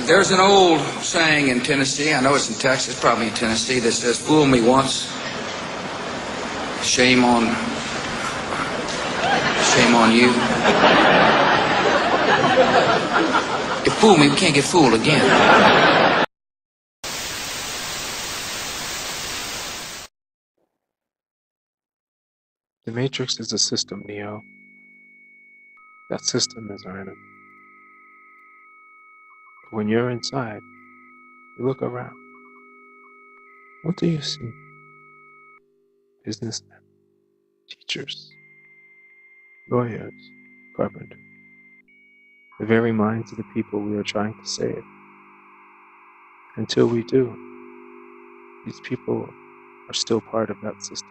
There's an old saying in Tennessee, I know it's in Texas, probably in Tennessee, that says, fool me once, shame on you. You fool me, we can't get fooled again. The Matrix is a system, Neo. That system is our enemy. But when you're inside, you look around. What do you see? Businessmen, teachers, lawyers, carpenters. The very minds of the people we are trying to save. Until we do, these people are still part of that system.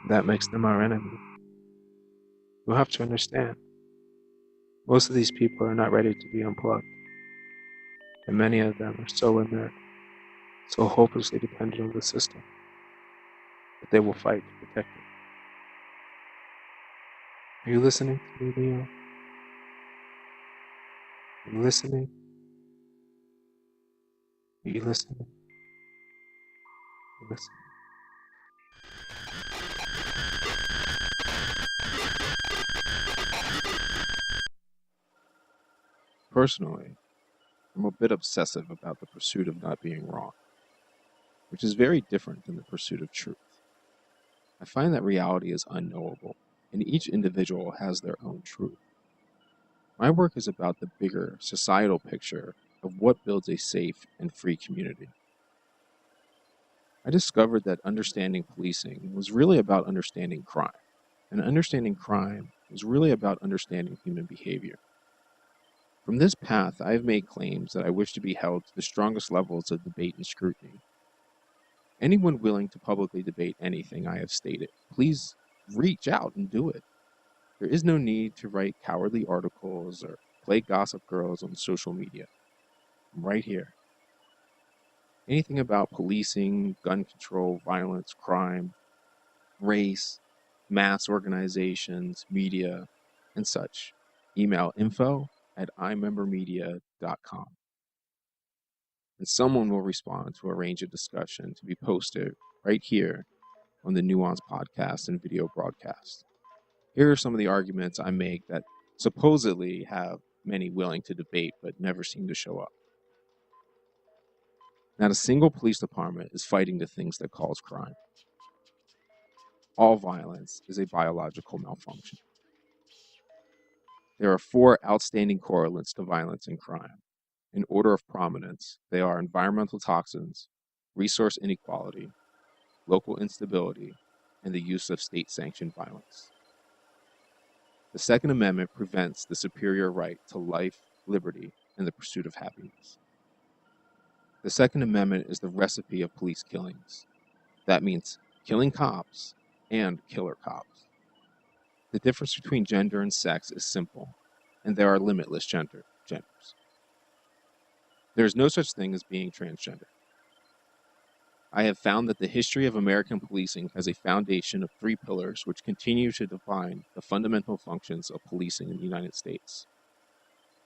That makes them our enemy. You have to understand, most of these people are not ready to be unplugged. And many of them are so inert, so hopelessly dependent on the system, that they will fight to protect it. Are you listening to me, Leo? Are you listening? Are you listening? Are you listening? Personally, I'm a bit obsessive about the pursuit of not being wrong, which is very different than the pursuit of truth. I find that reality is unknowable, and each individual has their own truth. My work is about the bigger societal picture of what builds a safe and free community. I discovered that understanding policing was really about understanding crime, and understanding crime was really about understanding human behavior. From this path, I have made claims that I wish to be held to the strongest levels of debate and scrutiny. Anyone willing to publicly debate anything I have stated, please reach out and do it. There is no need to write cowardly articles or play gossip girls on social media. I'm right here. Anything about policing, gun control, violence, crime, race, mass organizations, media, and such. Email info@imembermedia.com. And someone will respond to arrange a discussion to be posted right here on the Nuance podcast and video broadcast. Here are some of the arguments I make that supposedly have many willing to debate but never seem to show up. Not a single police department is fighting the things that cause crime. All violence is a biological malfunction. There are 4 outstanding correlates to violence and crime. In order of prominence, they are environmental toxins, resource inequality, local instability, and the use of state-sanctioned violence. The Second Amendment prevents the superior right to life, liberty, and the pursuit of happiness. The Second Amendment is the recipe of police killings. That means killing cops and killer cops. The difference between gender and sex is simple, and there are limitless genders. There is no such thing as being transgender. I have found that the history of American policing has a foundation of 3 pillars which continue to define the fundamental functions of policing in the United States.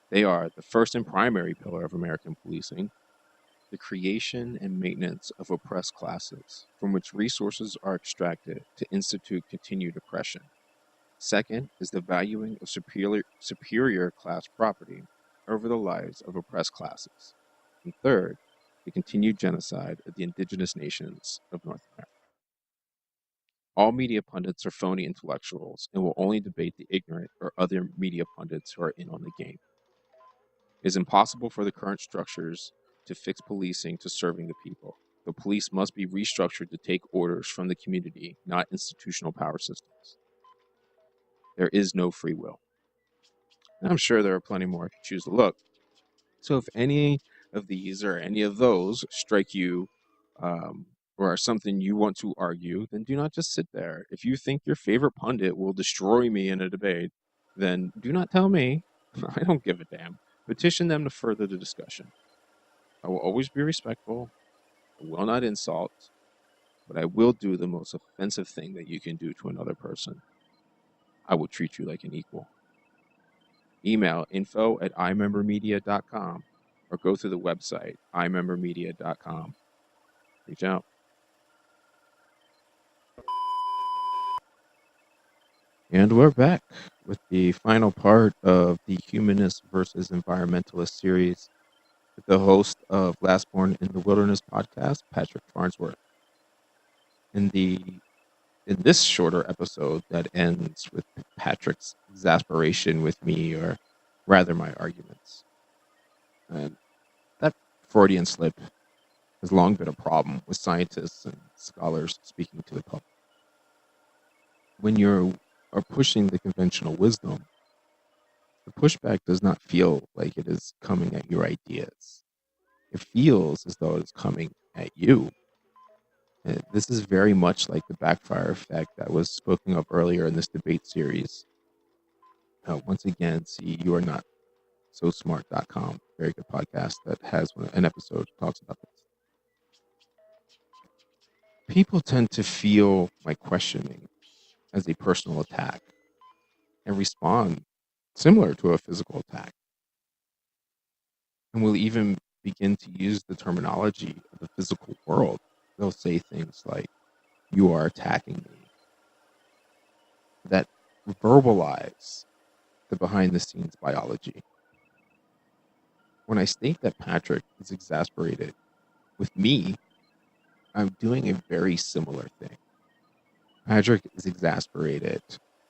They are the first and primary pillar of American policing, the creation and maintenance of oppressed classes, from which resources are extracted to institute continued oppression. Second is the valuing of superior class property over the lives of oppressed classes. And third, the continued genocide of the indigenous nations of North America. All media pundits are phony intellectuals and will only debate the ignorant or other media pundits who are in on the game. It is impossible for the current structures to fix policing to serving the people. The police must be restructured to take orders from the community, not institutional power systems. There is no free will. And I'm sure there are plenty more if you choose to look. So if any of these or any of those strike you or are something you want to argue, then do not just sit there. If you think your favorite pundit will destroy me in a debate, then do not tell me. I don't give a damn. Petition them to further the discussion. I will always be respectful. I will not insult, but I will do the most offensive thing that you can do to another person. I will treat you like an equal. Email info@imembermedia.com or go through the website, imembermedia.com. Reach out. And we're back with the final part of the Humanist versus Environmentalist series with the host of Last Born in the Wilderness podcast, Patrick Farnsworth. In this shorter episode that ends with Patrick's exasperation with me, or rather my arguments. And that Freudian slip has long been a problem with scientists and scholars speaking to the public. When you are pushing the conventional wisdom, the pushback does not feel like it is coming at your ideas. It feels as though it is coming at you. And this is very much like the backfire effect that was spoken of earlier in this debate series. Once again, see You Are Not So Smart.com, very good podcast that has an episode that talks about this. People tend to feel my questioning as a personal attack and respond similar to a physical attack, and will even begin to use the terminology of the physical world. They'll say things like, "You are attacking me," that verbalize the behind-the-scenes biology. When I state that Patrick is exasperated with me, I'm doing a very similar thing. Patrick is exasperated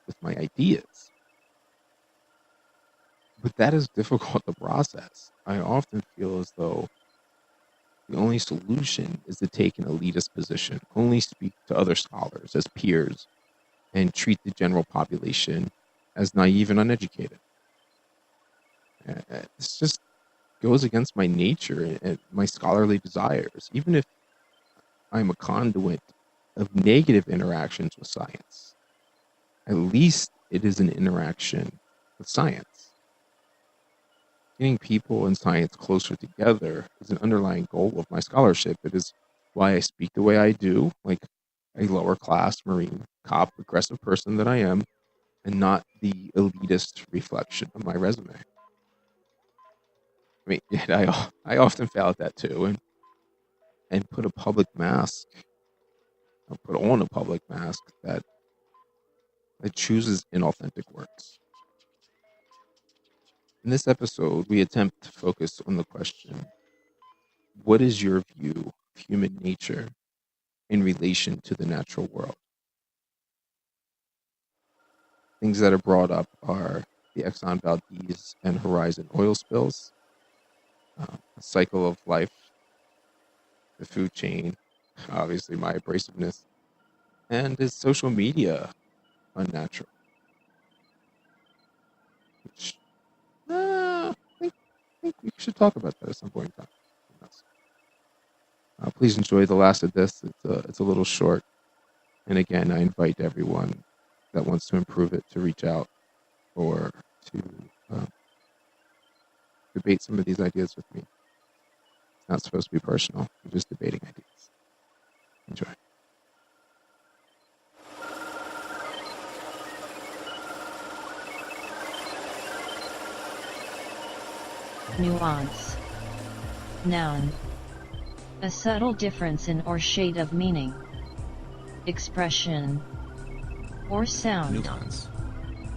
with my ideas. But that is difficult to process. I often feel as though the only solution is to take an elitist position, only speak to other scholars as peers, and treat the general population as naive and uneducated. This just goes against my nature and my scholarly desires, even if I'm a conduit of negative interactions with science. At least it is an interaction with science. Getting people and science closer together is an underlying goal of my scholarship. It is why I speak the way I do, like a lower class Marine cop, aggressive person that I am, and not the elitist reflection of my resume. I mean, I often fail at that too, and put on a public mask that chooses inauthentic words. In this episode, we attempt to focus on the question, what is your view of human nature in relation to the natural world? Things that are brought up are the Exxon Valdez and Horizon oil spills, the cycle of life, the food chain, obviously my abrasiveness, and is social media unnatural? Which, I think we should talk about that at some point in time. Please enjoy the last of this. It's a little short. And again, I invite everyone that wants to improve it to reach out or to debate some of these ideas with me. It's not supposed to be personal. We're just debating ideas. Enjoy. Nuance. Noun. A subtle difference in or shade of meaning. Expression. Or sound. Nuance.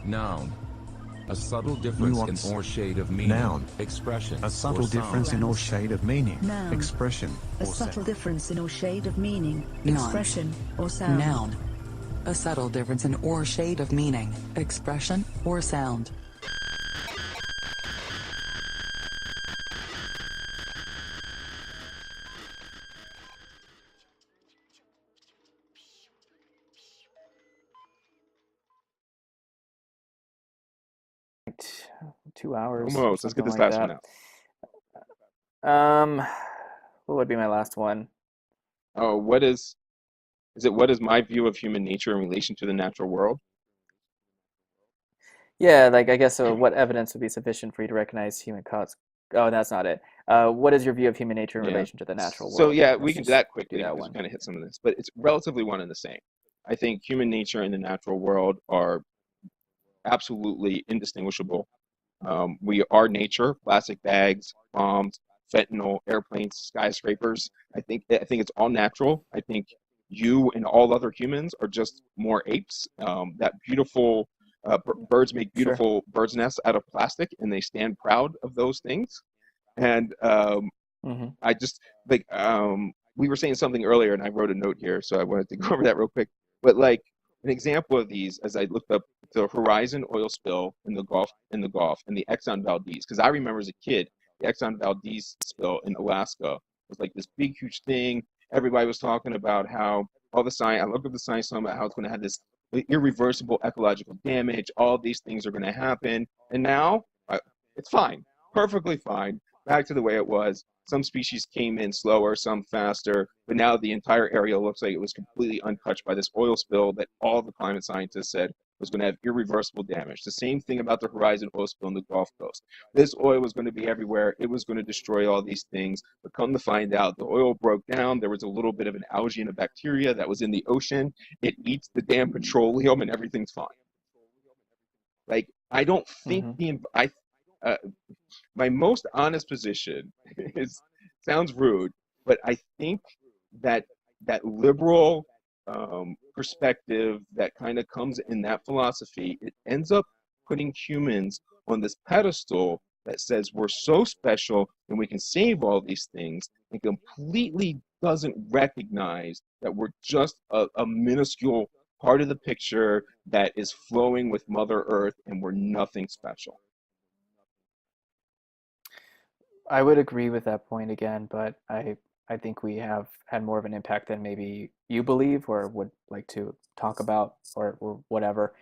Noun. A subtle difference Nuance. in or shade of meaning. Noun. Expression. A subtle or difference sound. in or shade of meaning. Noun. Expression. A or subtle sound. difference in or shade of meaning, Nuance. expression, or sound. Noun. A subtle difference in or shade of meaning, expression, or sound. Right, 2 hours. Almost. Let's get this something like last one that. out. What would be my last one? Oh, what is my view of human nature in relation to the natural world? Yeah, like I guess what evidence would be sufficient for you to recognize human cause? Oh, that's not it. What is your view of human nature in Yeah. relation to the natural world? So yeah, we Let's can do just that quickly do that because one. we kind of hit some of this, but it's relatively one and the same. I think human nature and the natural world are absolutely indistinguishable. We are nature, plastic bags, bombs, fentanyl, airplanes, skyscrapers. I think it's all natural. I think you and all other humans are just more apes. That beautiful birds make Sure. beautiful birds' nests out of plastic, and they stand proud of those things. And Hmm. I just like we were saying something earlier, and I wrote a note here, so I wanted to go over that real quick. But like an example of these, as I looked up the Horizon oil spill in the Gulf, and the Exxon Valdez, because I remember as a kid, the Exxon Valdez spill in Alaska was like this big, huge thing. Everybody was talking about how all the science. I looked up the science talking about how it's going to have this irreversible ecological damage. All these things are going to happen, and now it's fine, perfectly fine, back to the way it was. Some species came in slower, some faster, but now the entire area looks like it was completely untouched by this oil spill that all the climate scientists said was going to have irreversible damage. The same thing about the Horizon oil spill on the Gulf Coast. This oil was going to be everywhere. It was going to destroy all these things. But come to find out, the oil broke down. There was a little bit of an algae and a bacteria that was in the ocean. It eats the damn petroleum and everything's fine. Like, I don't think uh, my most honest position is sounds rude, but I think that that liberal perspective that kind of comes in that philosophy, it ends up putting humans on this pedestal that says we're so special and we can save all these things, and completely doesn't recognize that we're just a minuscule part of the picture that is flowing with Mother Earth, and we're nothing special. I would agree with that point again, but I think we have had more of an impact than maybe you believe or would like to talk about or whatever.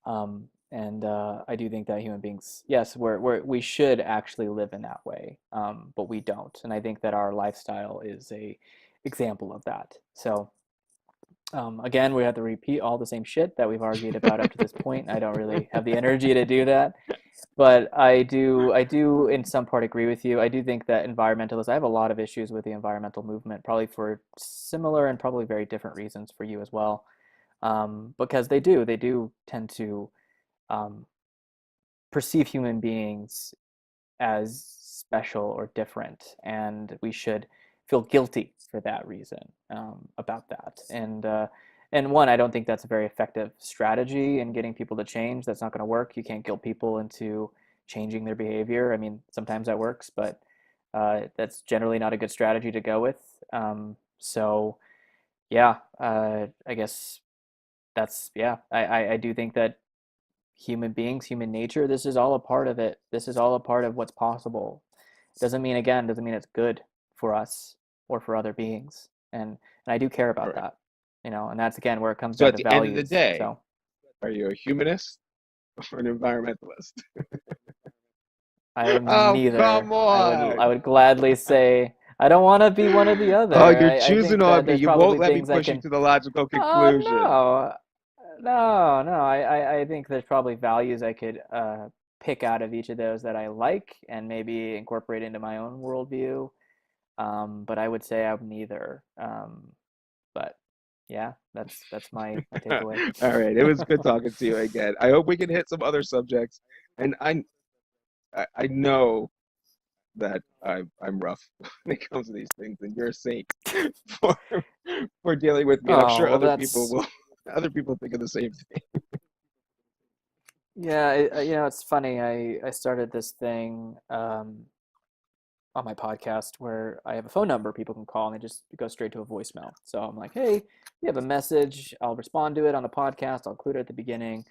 And I do think that human beings, yes, we should actually live in that way, but we don't. And I think that our lifestyle is a example of that. So again, we have to repeat all the same shit that we've argued about up to this point. I don't really have the energy to do that. But I do in some part agree with you. I do think that environmentalists, I have a lot of issues with the environmental movement, probably for similar and probably very different reasons for you as well. Because they do tend to um, perceive human beings as special or different, and we should feel guilty for that reason, about that. And one, I don't think that's a very effective strategy in getting people to change. That's not going to work. You can't guilt people into changing their behavior. I mean, sometimes that works, but that's generally not a good strategy to go with. So yeah, I guess that's yeah. I do think that human beings, human nature, this is all a part of it. This is all a part of what's possible. Doesn't mean it's good for us or for other beings. And I do care All about right. that, and that's again where it comes So down at to the end of the values. day, So are you a humanist or an environmentalist? I am Oh, neither. come I on. would gladly say I don't want to be one or the Oh, other. you're I choosing think that on me. there's You won't probably let me things I push you can. to the logical Oh conclusion. no. I think there's probably values I could pick out of each of those that I like and maybe incorporate into my own worldview. But I would say I'm neither. But yeah, that's my All takeaway. right. It was good talking to you again. I hope we can hit some other subjects. And I know that I'm rough when it comes to these things, and you're a saint for for dealing with me. And I'm Oh sure well, other people that's will other people think of the same thing. yeah. It's funny. I started this thing on my podcast where I have a phone number people can call and they just go straight to a voicemail. So I'm like, hey, you have a message. I'll respond to it on the podcast. I'll include it at the beginning.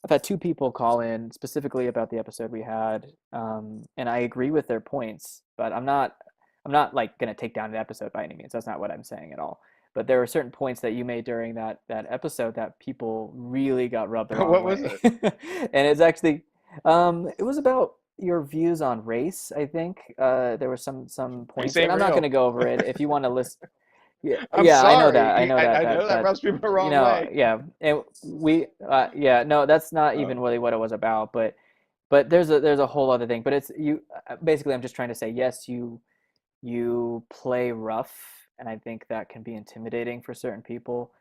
I've had two people call in specifically about the episode we had, and I agree with their points, but I'm not like going to take down the episode by any means. That's not what I'm saying at all. But there were certain points that you made during that episode that people really got rubbed the wrong What was way, it? and it's actually it was about your views on race. I think there were some Race points, and ain't I'm not going real. to go over it. If you want to listen, yeah, I'm yeah, I know that. I sorry. know that I know that that rubs people the wrong way. yeah, and yeah, no, that's not even Oh, really what it was about. But there's a whole other thing. But it's you. Basically, I'm just trying to say yes. You play rough, and I think that can be intimidating for certain people.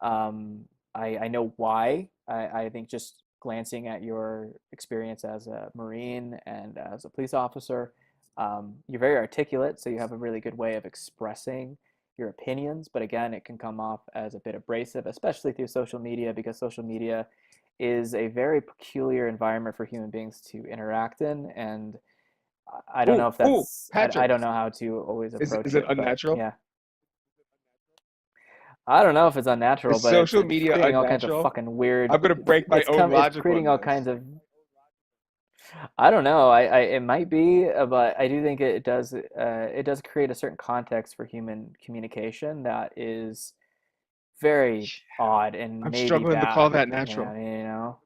I know why. I think just glancing at your experience as a Marine and as a police officer, You're very articulate, so you have a really good way of expressing your opinions. But again, it can come off as a bit abrasive, especially through social media, because social media is a very peculiar environment for human beings to interact in. And I don't know if that's, I Patrick, don't know how to always approach is it it, but unnatural? yeah. I don't know if it's unnatural, Is but social it's media creating all kinds of unnatural? fucking weird. I'm gonna break my own It's logic on creating all this. kinds of. I don't know. It might be, but I do think it does create a certain context for human communication that is very odd and I'm maybe struggling to call bad. that Yeah, natural. you know.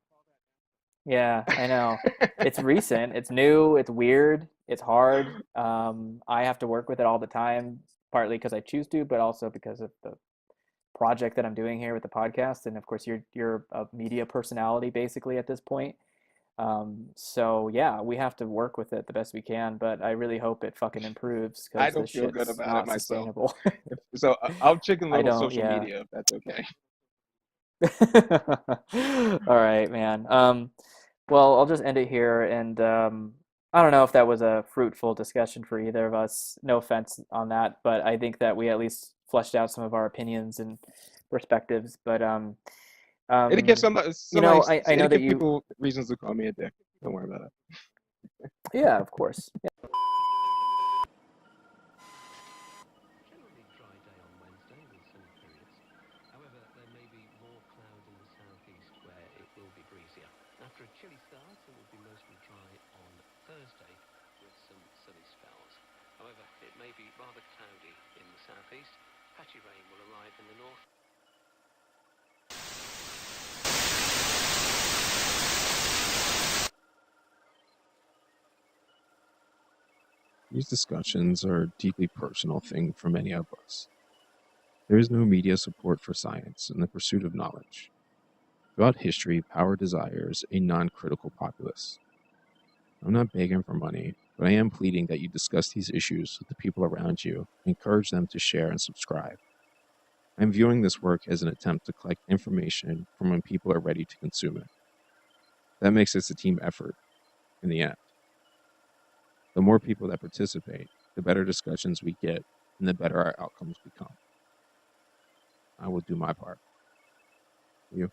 Yeah, I know. It's recent, it's new, it's weird, it's hard. I have to work with it all the time, partly because I choose to, but also because of the project that I'm doing here with the podcast. And of course, you're a media personality basically at this point. So yeah, we have to work with it the best we can, but I really hope it fucking improves I because don't this feel good shit's about it not myself. sustainable. So I'll chicken I little don't, social yeah. media if that's okay. All right, man. Well, I'll just end it here, and I don't know if that was a fruitful discussion for either of us. No offense on that, but I think that we at least fleshed out some of our opinions and perspectives. But It'll give um, I know it'll that give you, people reasons to call me a dick. Don't worry about it. yeah, of course. Generally dry day on Wednesday with sunny periods. However, there may be more cloud in the southeast where it will be breezier. After a chilly start, it will be mostly dry on Thursday with some sunny spells. However, it may be rather cloudy in the southeast. Patchy rain will arrive in the north. These discussions are a deeply personal thing for many of us. There is no media support for science and the pursuit of knowledge. Throughout history, power desires a non-critical populace. I'm not begging for money, but I am pleading that you discuss these issues with the people around you and encourage them to share and subscribe. I'm viewing this work as an attempt to collect information from when people are ready to consume it. That makes this a team effort in the end. The more people that participate, the better discussions we get and the better our outcomes become. I will do my part. You?